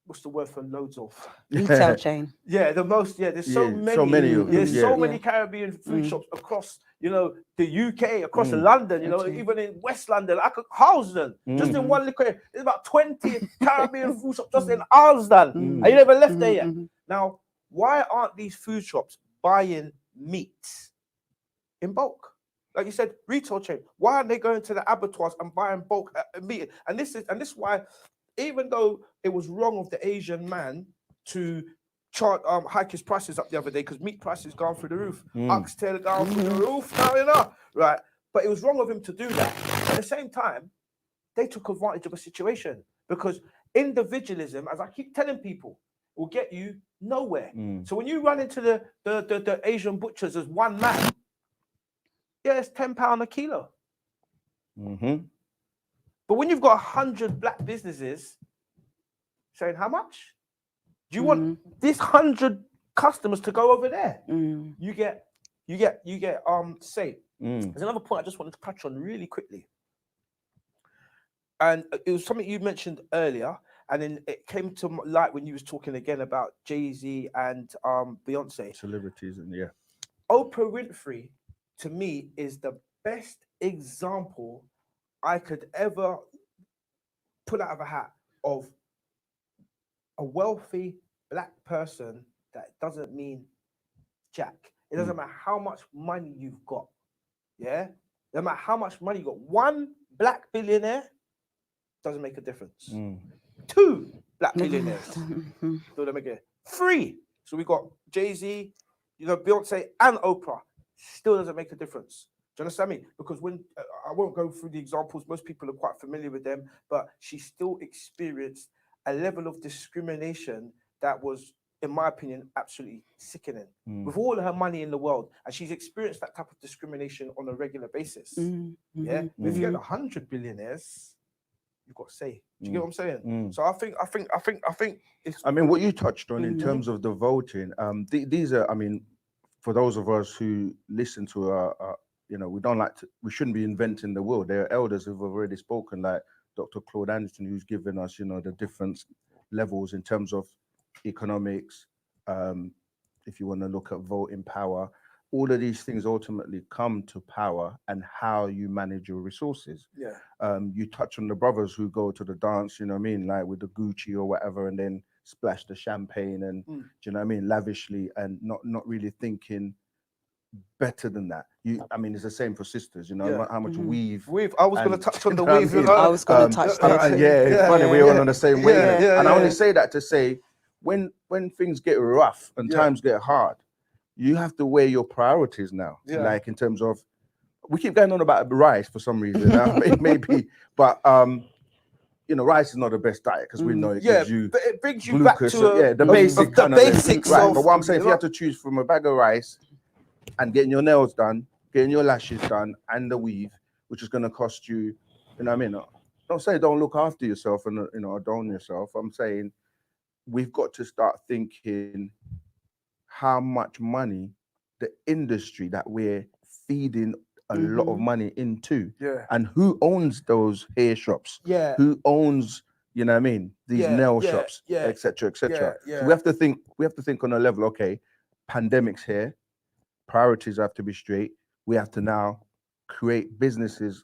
what's the word for loads of Retail chain. yeah, the most, there's so many of so them, many Caribbean food shops across, you know, the UK, across London, you know, Okay. even in West London, like Harlesden, just in one little area, there's about 20 Caribbean food shops just in Harlesden, and you never left there yet. Now, why aren't these food shops buying meat in bulk? Like you said, retail chain. Why aren't they going to the abattoirs and buying bulk meat? And this is why, even though it was wrong of the Asian man to hike his prices up the other day because meat prices gone through the roof, oxtail gone through the roof now, you know, right? But it was wrong of him to do that. At the same time, they took advantage of a situation because individualism, as I keep telling people, will get you nowhere. So when you run into the Asian butchers as one man, it's £10 a kilo. But when you've got 100 black businesses saying how much? Do you want this 100 customers to go over there? You get say. There's another point I just wanted to touch on really quickly. And it was something you mentioned earlier, and then it came to light when you was talking again about Jay-Z and Beyonce. Celebrities and Oprah Winfrey, to me, is the best example I could ever pull out of a hat of a wealthy black person that doesn't mean jack. It doesn't matter how much money you've got. Yeah? No matter how much money you got. One black billionaire doesn't make a difference. 2 black billionaires don't make it. 3. So we got Jay-Z, you know, Beyonce and Oprah. Still doesn't make a difference. Do you understand me? Because when I won't go through the examples, most people are quite familiar with them, but she still experienced a level of discrimination that was, in my opinion, absolutely sickening. With all of her money in the world, and she's experienced that type of discrimination on a regular basis. Yeah, but if you get 100 billionaires, you've got to say. Do you get what I'm saying? So I think it's. I mean, what you touched on in terms of the voting, these are, I mean, for those of us who listen to you know, we shouldn't be inventing the wheel. There are elders who've already spoken, like Dr. Claude Anderson, who's given us, you know, the different levels in terms of economics. If you want to look at voting power, all of these things ultimately come to power and how you manage your resources. You touch on the brothers who go to the dance, you know what I mean, like with the Gucci or whatever, and then splash the champagne and do you know what I mean, lavishly, and not really thinking better than that. I mean, it's the same for sisters, you know, how much weave. I was going to touch on the you know what I weave. mean? I was going to touch there too. It's funny, we're all on the same way. And I only yeah. say that to say, when things get rough and times get hard, you have to weigh your priorities now. Like in terms of, we keep going on about rice for some reason, maybe, but you know, rice is not the best diet because we know it gives you, but it brings you glucose, back to the basic the kind of basics. Right, of, but what I'm saying, if you have to choose from a bag of rice and getting your nails done, getting your lashes done, and the weave, which is going to cost you, you know what I mean? Don't say don't look after yourself and, you know, adorn yourself. I'm saying we've got to start thinking how much money the industry that we're feeding a lot of money into, and who owns those hair shops, who owns, you know what I mean, these nail shops, etc., etc. So we have to think on a level. Okay, pandemic's here, priorities have to be straight. We have to now create businesses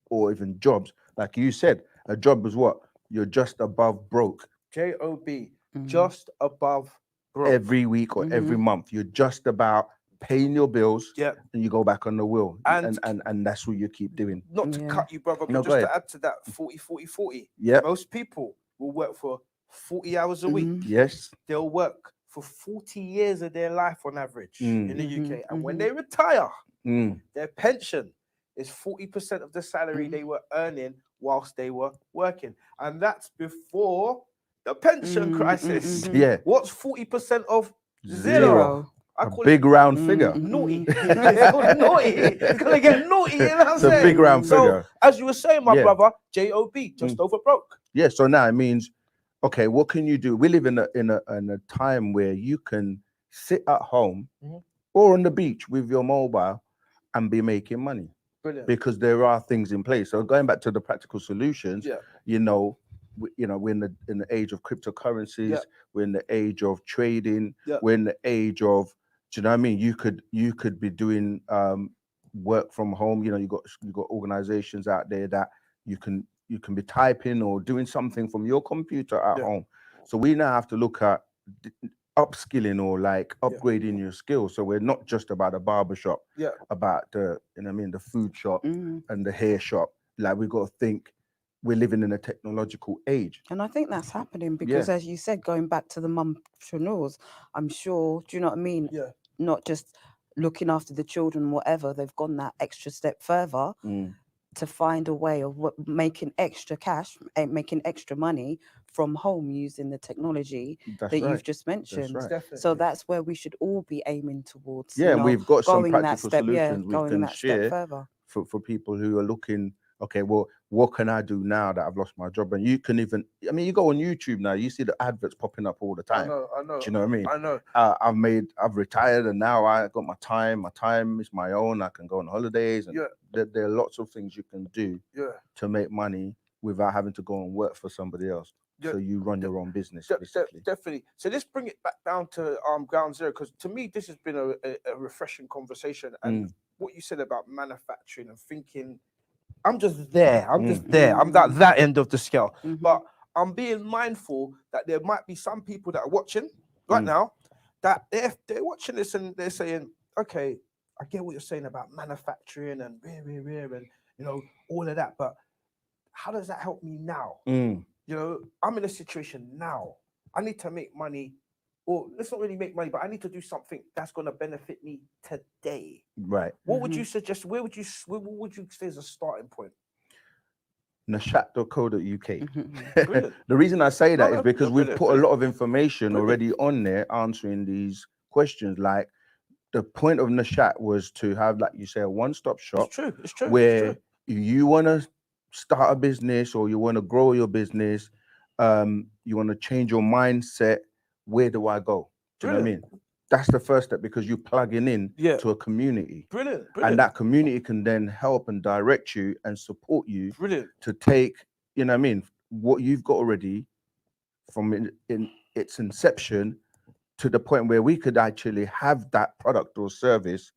or even jobs. Like you said, a job is what? You're just above broke. J-O-B, just above broke. Every week or every month, you're just about paying your bills, and you go back on the wheel, and that's what you keep doing. Not to cut you, brother, but No, just to add to that, 40. Most people will work for 40 hours a week. Yes. They'll work for 40 years of their life on average in the UK. And when they retire, their pension is 40% of the salary they were earning whilst they were working. And that's before the pension crisis. Yeah. What's 40% of 0? I A call big it round figure. naughty. It's called naughty. It's gonna get naughty. You know what I'm It's a saying? big round So figure. as you were saying, my Yeah. brother, J-O-B, just over broke. Yeah. So now it means, okay, what can you do? We live in a time where you can sit at home Mhm. or on the beach with your mobile and be making money Brilliant. because there are things in place. So going back to the practical solutions, Yeah. you know, we're in the age of cryptocurrencies. Yeah. We're in the age of trading. Yeah. We're in the age of, do you know what I mean? You could be doing work from home. You know, you got organizations out there that you can be typing or doing something from your computer at Yeah. home. So we now have to look at upskilling or like Yeah. upgrading your skills. So we're not just about a barber shop, Yeah. about the, you know what I mean, the food shop Mm. and the hair shop. Like we got to think we're living in a technological age. And I think that's happening because, as you said, going back to the mumpreneurs, I'm sure, do you know what I mean? Yeah. Not just looking after the children, whatever, they've gone that extra step further to find a way of making extra cash, making extra money from home using the technology That's that right. you've just mentioned. right. Definitely. So that's where we should all be aiming towards. Yeah, you and know, we've got some going that practical step, solutions we going can that step share further. for people who are looking, okay, well, what can I do now that I've lost my job? And you can even, I mean, you go on YouTube now, you see the adverts popping up all the I time. know. Do you know what I mean? I know. I've retired and now I got my time. My time is my own. I can go on holidays. And Yeah. there are lots of things you can do Yeah. to make money without having to go and work for somebody else. Yeah. So you run your own business, De- basically. definitely. So let's bring it back down to ground zero, because to me this has been a refreshing conversation. And what you said about manufacturing and thinking, I'm just there. I'm just there. I'm that end of the scale. But I'm being mindful that there might be some people that are watching right now that if they're watching this and they're saying, okay, I get what you're saying about manufacturing and and you know all of that, but how does that help me now? You know, I'm in a situation now. I need to make money, or let's not really make money, but I need to do something that's going to benefit me today. Right. What would you suggest? Where would you say is a starting point? Nashat.co.uk. Brilliant. The reason I say that No, is no, because no, we've brilliant, put a brilliant. lot of information Brilliant. already on there answering these questions. Like the point of Nashat was to have, like you say, a one-stop shop It's true. It's true. where It's true. you want to start a business or you want to grow your business, you want to change your mindset. Where do I go? Do you know what I mean? That's the first step, because you're plugging in to a community. Brilliant. And that community can then help and direct you and support you Brilliant. to take, you know what I mean, what you've got already from in its inception to the point where we could actually have that product or service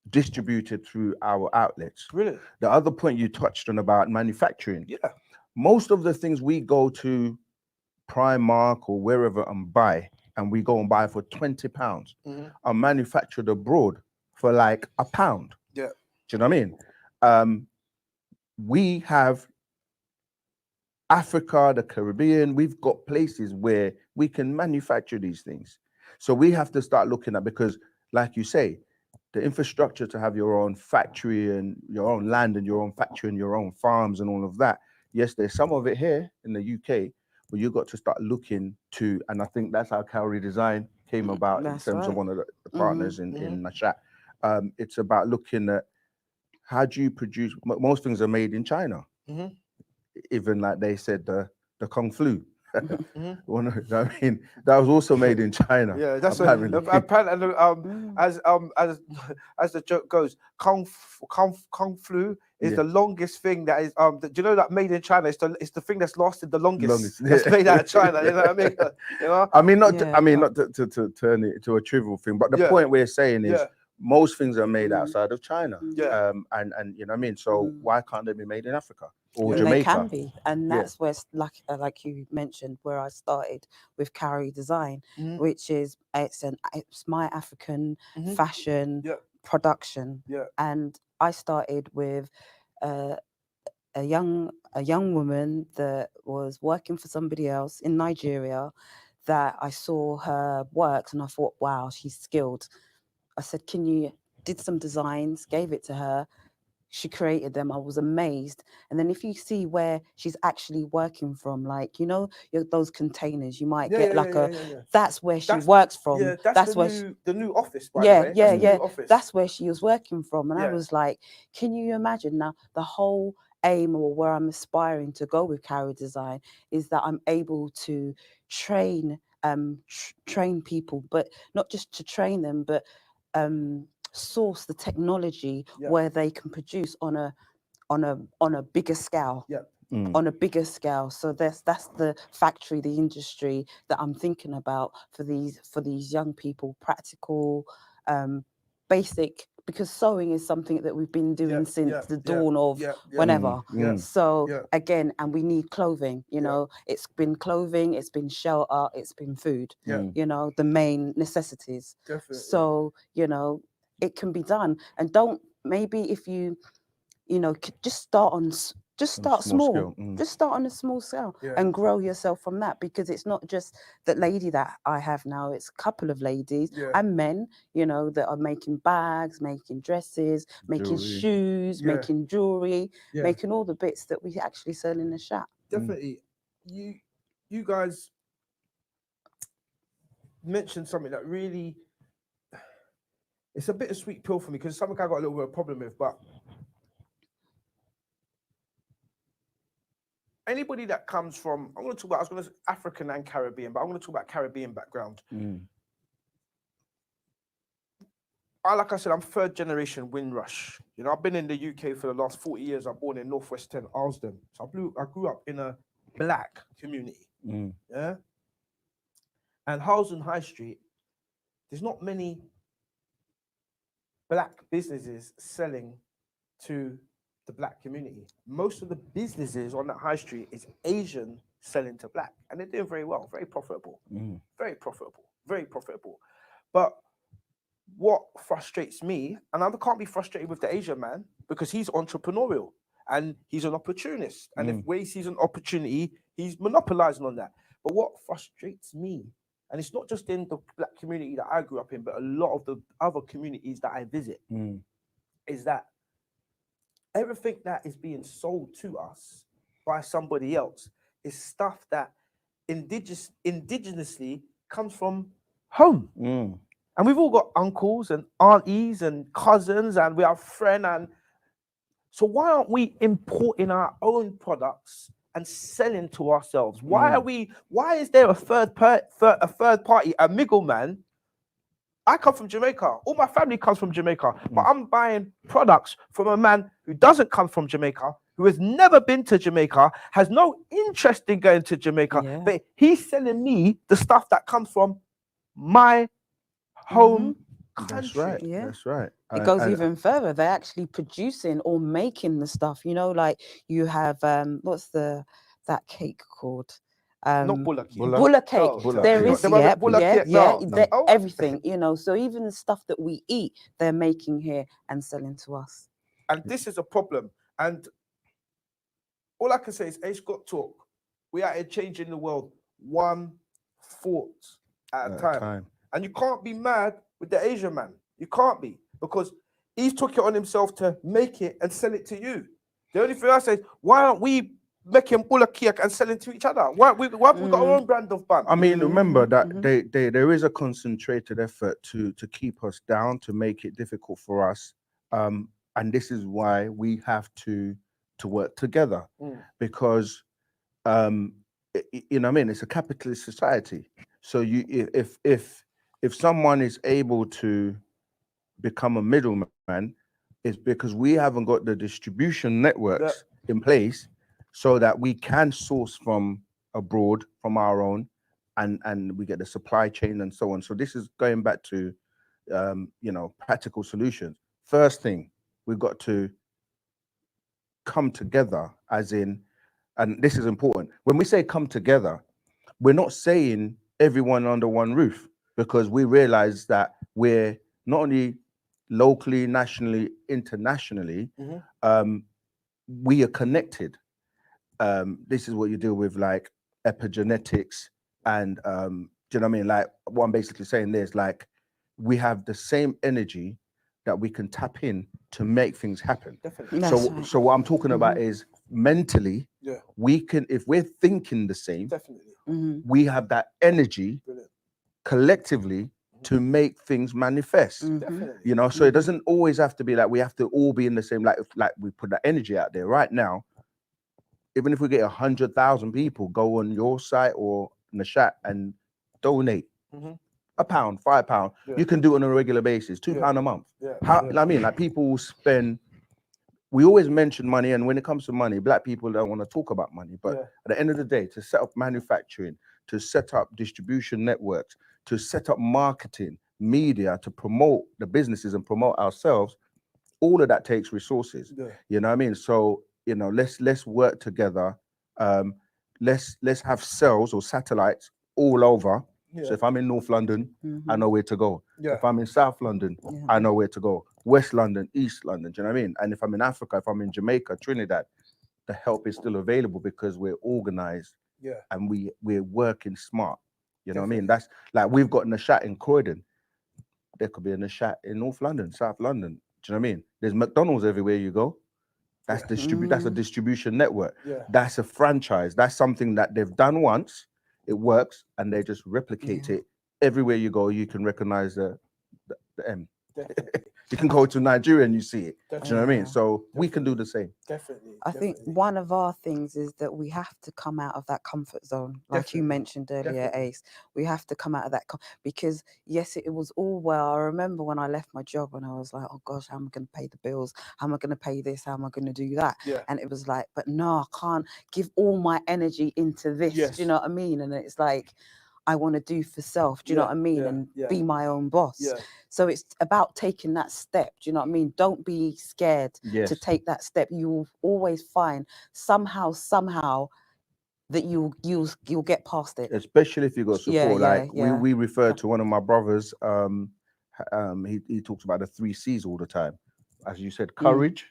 distributed through our outlets. Brilliant. The other point you touched on about manufacturing. Yeah. Most of the things we go to Primark or wherever and buy, and we go and buy for £20, are manufactured abroad for like £1. Yeah. Do you know what I mean? We have Africa, the Caribbean, we've got places where we can manufacture these things. So we have to start looking at, because like you say, the infrastructure to have your own factory and your own land and your own factory and your own farms and all of that. Yes, there's some of it here in the UK, but you've got to start looking to, and I think that's how Cowrie Design came about in terms of one of the partners in Nashat. It's about looking at how do you produce, most things are made in China. Even like they said, the Kung Flu. I mean, that was also made in China. Yeah, that's apparently. apparently as the joke goes, Kung Flu is the longest thing that is do you know that made in China? It's the thing that's lasted the longest. That's made out of China. You know what I mean? You know. I mean, not to turn it to a trivial thing, but the point we're saying is most things are made outside of China. Yeah. And you know what I mean. So why can't they be made in Africa or And Jamaica? they can be, and that's where, like you mentioned, where I started with Cowrie Design, which is it's my African fashion production, and I started with a young woman that was working for somebody else in Nigeria. That I saw her work and I thought, wow, she's skilled. I said, can you, did some designs, gave it to her. she created them, I was amazed. And then if you see where she's actually working from, like, you know, those containers, you might get like that's where she works from. Yeah, that's the new office, by the Yeah, way. yeah, That's the yeah. new office. That's where she was working from. And I Yeah. was like, can you imagine now the whole aim, or where I'm aspiring to go with Carry Design, is that I'm able to train train people, but not just to train them, but source the technology where they can produce on a bigger scale. Yeah. On a bigger scale. So that's the factory, the industry that I'm thinking about for these young people. Practical, basic, because sewing is something that we've been doing since the dawn of whenever. So again, and we need clothing, you know, it's been clothing, it's been shelter, it's been food, you know, the main necessities. Definitely. So, you know, it can be done. And don't, maybe if you know, just start small. Just start on a small scale and grow yourself from that, because it's not just that lady that I have now, it's a couple of ladies and men, you know, that are making bags, making dresses, making shoes, making jewelry, making all the bits that we actually sell in the shop. Definitely. You guys mentioned something that really, it's a bittersweet pill for me, because something I got a little bit of a problem with, but anybody that comes from, I was going to say African and Caribbean, but I'm going to talk about Caribbean background. Like I said, I'm third generation Windrush. You know, I've been in the UK for the last 40 years. I'm born in Northwest 10, Alsden. So I grew up in a black community. Yeah. And Halsden High Street, there's not many black businesses selling to the black community. Most of the businesses on that high street is Asian selling to black, and they're doing very well, very profitable, very profitable, very profitable. But what frustrates me, and I can't be frustrated with the Asian man, because he's entrepreneurial and he's an opportunist, and if he sees an opportunity, he's monopolizing on that. But what frustrates me, and it's not just in the black community that I grew up in, but a lot of the other communities that I visit, is that everything that is being sold to us by somebody else is stuff that indigenously comes from home. And we've all got uncles and aunties and cousins, and we have friends. And so why aren't we importing our own products and selling to ourselves? Why is there a third party, a middleman? I come from Jamaica. All my family comes from Jamaica, but I'm buying products from a man who doesn't come from Jamaica, who has never been to Jamaica, has no interest in going to Jamaica, but he's selling me the stuff that comes from my home country. That's right. Yeah. That's right. It goes even further. They're actually producing or making the stuff. You know, like you have what's that cake called? Not bulla cake. Bulla cake. Oh, there is, no. Everything, you know. So even the stuff that we eat, they're making here and selling to us. And this is a problem. And all I can say is, Ace got talk. We are changing the world one thought at a time. And you can't be mad with the Asian man. You can't be, because he's took it on himself to make it and sell it to you. The only thing I say is, why aren't we making bulla cake and selling to each other? Why have we got our own brand of bun? I mean, remember that there is a concentrated effort to keep us down, to make it difficult for us. And this is why we have to work together, because you know what I mean, it's a capitalist society. So if someone is able to become a middleman, it's because we haven't got the distribution networks in place so that we can source from abroad, from our own, and we get the supply chain and so on. So this is going back to you know, practical solutions. First thing, we've got to come together, as in, and this is important. When we say come together, we're not saying everyone under one roof, because we realize that we're not only locally, nationally, internationally, we are connected. This is what you deal with, like epigenetics, and do you know what I mean? Like, what I'm basically saying there is, like, we have the same energy, that we can tap in to make things happen. Definitely. That's So right. so what I'm talking about is mentally, Yeah. we can, if we're thinking the same, Definitely. we have that energy Brilliant. collectively to make things manifest. Definitely. You know, so it doesn't always have to be like we have to all be in the same, like we put that energy out there right now. Even if we get 100,000 people go on your site or Nashat and donate £1, £5, you can do it on a regular basis, £2 a month. Yeah. How, I mean, like people will spend, we always mention money, and when it comes to money, black people don't want to talk about money, but at the end of the day, to set up manufacturing, to set up distribution networks, to set up marketing, media, to promote the businesses and promote ourselves, all of that takes resources. You know what I mean? So, you know, let's work together. Let's have cells or satellites all over. So if I'm in North London, I know where to go. If I'm in South London, I know where to go. West London, East London, do you know what I mean? And if I'm in Africa, if I'm in Jamaica, Trinidad, the help is still available because we're organized and we're working smart. You know what I mean? That's like, we've got Nashat in Croydon. There could be a Nashat in North London, South London. Do you know what I mean? There's McDonald's everywhere you go. That's that's a distribution network. That's a franchise. That's something that they've done once. It works, and they just replicate it everywhere you go. You can recognize the M. You can go to Nigeria and you see it. Do you know what I mean? So we can do the same. Definitely. I think one of our things is that we have to come out of that comfort zone, like you mentioned earlier, Ace. We have to come out of that because yes, it was all well. I remember when I left my job and I was like, oh gosh, how am I going to pay the bills? How am I going to pay this? How am I going to do that? And it was like, but no, I can't give all my energy into this. Do you know what I mean? And it's like, I want to do for self, do you know what I mean? And be my own boss. So it's about taking that step, do you know what I mean? Don't be scared to take that step. You'll always find somehow that you'll get past it. Especially if you got support. We refer to one of my brothers, he talks about the 3 C's all the time. As you said, courage.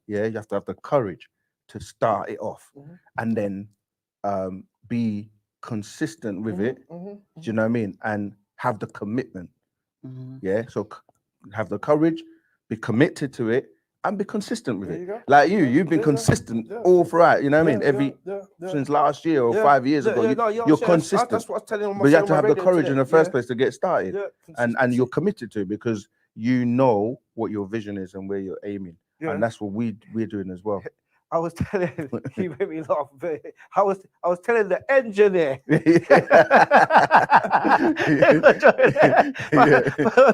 Yeah, you have to have the courage to start it off and then be consistent with it. Do you know what I mean? And have the commitment. Yeah, so have the courage, be committed to it, and be consistent with it. Like you've been consistent all throughout. You know what I mean? Since last year or 5 years ago, you're consistent. That's what I was telling him. But you have to have the courage in the first place to get started, and you're committed to it because you know what your vision is and where you're aiming, and that's what we're doing as well. I was telling you made me laugh. But I was telling the engineer.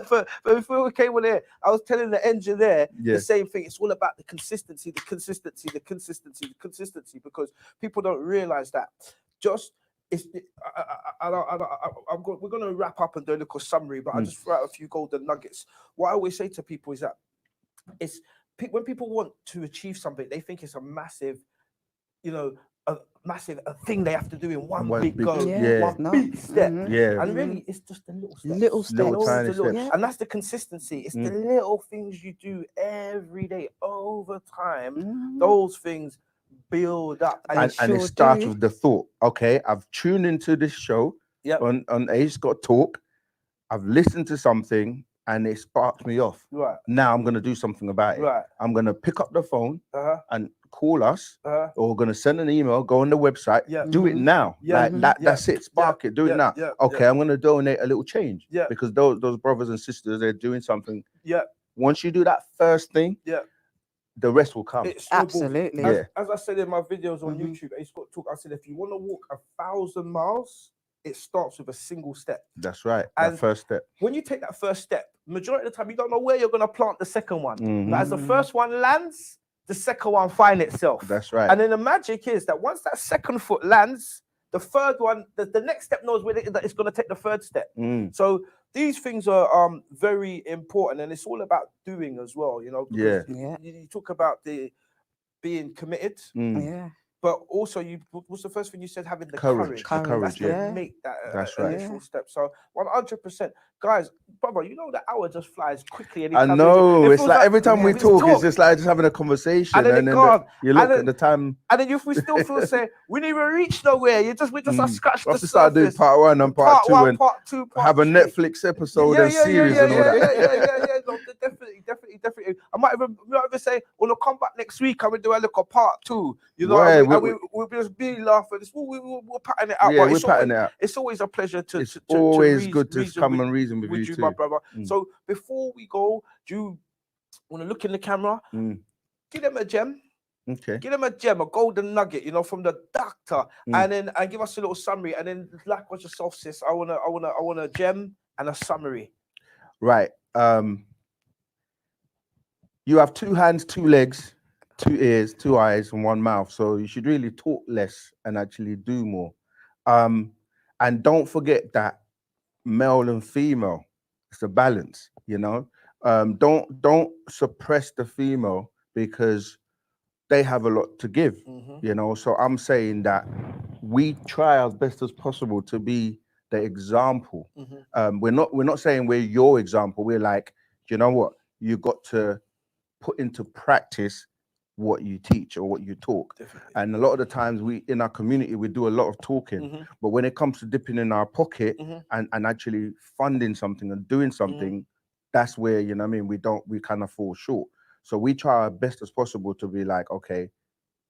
But before we came on here, I was telling the engineer the same thing. It's all about the consistency, because people don't realize that. Just we're going to wrap up and do a little summary, but I'll just throw out a few golden nuggets. What I always say to people is that when people want to achieve something, they think it's a massive, a thing they have to do in one big go, one big step. And really, it's just the little steps. And that's the consistency. It's the little things you do every day over time. Those things build up. And it starts with the thought. Okay, I've tuned into this show on Ace Got Talk. I've listened to something and it sparked me off. Now I'm going to do something about it. I'm going to pick up the phone and call us, or going to send an email, go on the website, do it now. That's it. Spark it. Do it now. Okay, I'm going to donate a little change because those brothers and sisters, they're doing something. Once you do that first thing, the rest will come. Absolutely. As I said in my videos on YouTube, Ace Got Talk, I said, if you want to walk 1,000 miles, it starts with a single step. That's right. And that first step. When you take that first step, majority of the time, you don't know where you're going to plant the second one. But as the first one lands, the second one finds itself. That's right. And then the magic is that once that second foot lands, the third one, the next step knows where it's going to take the third step. So these things are very important, and it's all about doing as well, because you talk about the being committed. But also, what's the first thing you said? Having the courage. To make that initial step. So 100%, guys, brother, the hour just flies quickly. I know. It's like every time we talk, it's just like just having a conversation, and then you look at the time. And then if we still feel say we didn't even reach nowhere, we just scratch the surface. Start doing part 1 and part 2 and part 2, have a Netflix episode and series and all that. no, definitely. I might even say, when I come back next week, I'm gonna do a little part 2. You know, Right, we'll just be laughing. We're patting it out. Yeah, but we're patting it out. it's always a pleasure to It's always reason, good to come and reason with you my too. brother. So before we go, do you want to look in the camera? Give them a gem. Okay. Give them a gem, a golden nugget, you know, from the doctor, and give us a little summary. And then, likewise yourself, sis. I want a gem and a summary. Right. You have 2 hands, 2 legs, 2 ears, 2 eyes, and 1 mouth. So you should really talk less and actually do more. And don't forget that male and female, it's a balance, you know. Don't suppress the female because they have a lot to give, you know. So I'm saying that we try as best as possible to be the example. We're not saying we're your example. We're like, you know what, you got to put into practice what you teach or what you talk. Definitely. And a lot of the times we in our community we do a lot of talking, but when it comes to dipping in our pocket and actually funding something and doing something, that's where, you know what I mean, we kind of fall short. So we try our best as possible to be like, okay,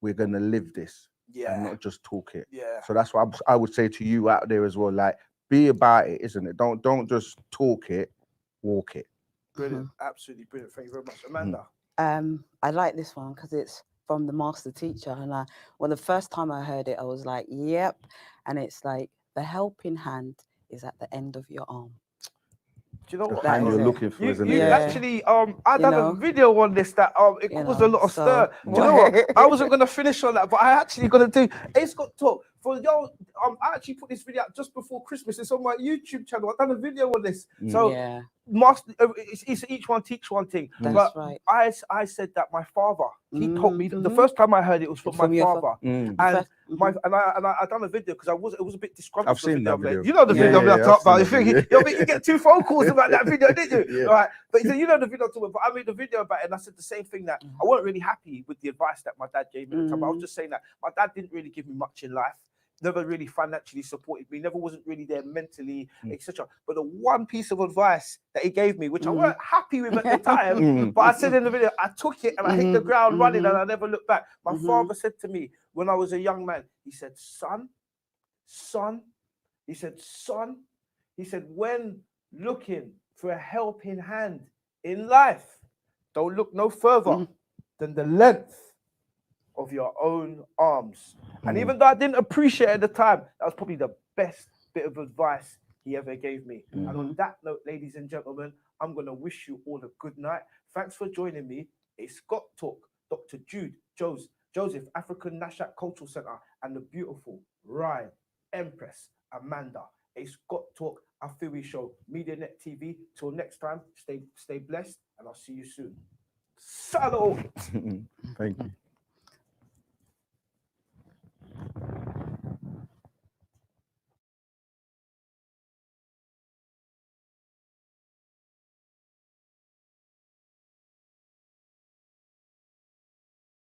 we're gonna live this and not just talk it. So that's what I would say to you out there as well, like, be about it, isn't it? Don't just talk it, walk it. Brilliant. Absolutely brilliant. Thank you very much, Amanda. I like this one because it's from the master teacher, and the first time I heard it, I was like, yep. And it's like, the helping hand is at the end of your arm. Do you know what? The hand you're is it. looking for, isn't You it? actually, I done a video on this that it You caused a know, lot of so- stir. Do you know what? I wasn't gonna finish on that, but I actually gonna do. It's got talk for y'all. I actually put this video out just before Christmas. It's on my YouTube channel. I've done a video on this. So Yeah, master, it's each one teach one thing. that's But right. I said that my father, he told me the first time I heard it was from my your father, and I done a video because it was a bit disgruntled. I've seen that video. You know the video Yeah, I'm talking about. I've seen that You get 2 phone calls about that video, didn't you? Yeah. Right. But you know the video I'm talking about. But I made the video about it, and I said the same thing, that I wasn't really happy with the advice that my dad gave me at the time. I was just saying that my dad didn't really give me much in life. Never really financially supported me, never wasn't really there mentally, etc. But the one piece of advice that he gave me, which I weren't happy with at the time, but I said in the video, I took it and I hit the ground running and I never looked back. My father said to me when I was a young man, he said, son, he said, when looking for a helping hand in life, don't look no further than the length of your own arms. And even though I didn't appreciate it at the time, that was probably the best bit of advice he ever gave me. And on that note, ladies and gentlemen, I'm going to wish you all a good night. Thanks for joining me. It's Scott Talk, Dr. Jude, Joseph, African Nash Cultural Center, and the beautiful Ryan, Empress, Amanda. A Scott Talk, Afiri Show, MediaNet TV. Till next time, stay blessed, and I'll see you soon. Salut! Thank you.